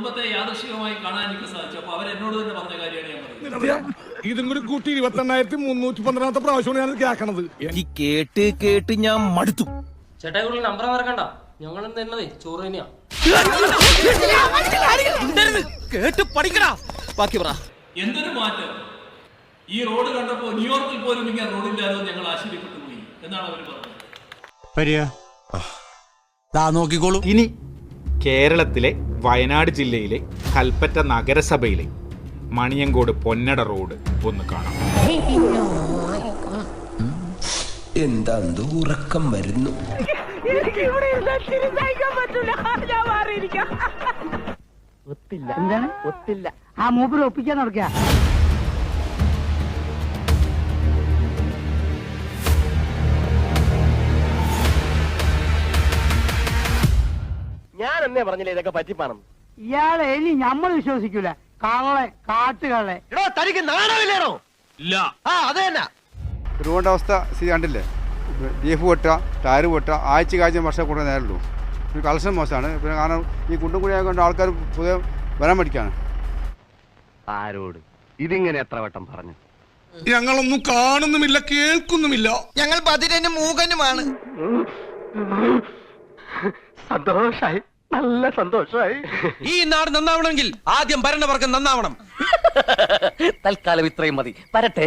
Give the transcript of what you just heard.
കുടുംബത്തെ യാദൃശ്ചികമായി കാണാൻ എനിക്ക് സാധിച്ചു. അപ്പൊ അവരെന്നോട് തന്നെ പറഞ്ഞ കാര്യമാണ് ഞാൻ പറയുന്നത്. ഇതും കൂടി കൂട്ടി 28,312 പ്രാവശ്യമാണ് ഞാൻ കേൾക്കണത്. ഈ കേട്ട് കേട്ട് ഞാൻ മടുത്തു. ചേട്ടായി കൂടുതൽ നമ്പർ മറക്കണ്ട, ഞങ്ങൾ തന്നതേ ചോറ് തന്നെയാ. കേട്ട് പഠിക്കടാ. ബാക്കി പറ. എന്തൊരു മാറ്റം! ഈ റോഡ് കണ്ടപ്പോ ന്യൂയോർക്കിൽ പോലും ഇങ്ങനെ റോഡില്ലാതെ ഞങ്ങൾ ആശ്ചര്യപ്പെട്ടു പോയി എന്നാണ് അവർ പറഞ്ഞത്. നോക്കിക്കോളൂ. ഇനി കേരളത്തിലെ വയനാട് ജില്ലയിലെ കൽപ്പറ്റ നഗരസഭയിലെ മണിയങ്കോട് പൊന്നട റോഡ് ഒന്ന് കാണാം. എന്താ ഉറക്കം വരുന്നു. ഒത്തില്ല. എന്താണ് ഒത്തില്ല? ആ മൂപ്പര് ഒപ്പിക്കാൻ നടക്കുക. ഞാൻ എന്നേ പറഞ്ഞില്ലേ ഇതൊക്കെ പറ്റിപ്പാണം. ഇയാളെ ഇനി നമ്മൾ വിശ്വസിക്കൂല. കള്ളെ കാട്ടുകളെ. തനിക്ക് നാണമില്ലേണോ? ഇല്ല. ആ അത് തന്നെ. റോഡിൻ്റെ അവസ്ഥ കണ്ടില്ലേ? ബീഫ് പൊട്ടുക, ടയർ പൊട്ടുക, ആഴ്ച വർഷം കൂടെ നേരുള്ളൂ. ഒരു കളക്ഷൻ മോശമാണ്. പിന്നെ കാരണം ഈ കുണ്ടും കൂടി ആയതുകൊണ്ട് ആൾക്കാർ പുതിയ വരാൻ പഠിക്കാണ്. ആരോട് ഇതിങ്ങനെ എത്ര വട്ടം പറഞ്ഞു? ഞങ്ങളൊന്നും കാണുന്നുമില്ല, കേൾക്കുന്നുമില്ല. ഞങ്ങൾ ബധിരനും മൂകനുമാണ്. സന്തോഷായി, നല്ല സന്തോഷായി. ഈ നാട് നന്നാവണമെങ്കിൽ ആദ്യം ഭരണവർഗം നന്നാവണം. തൽക്കാലം ഇത്രയും മതി. വരട്ടെ.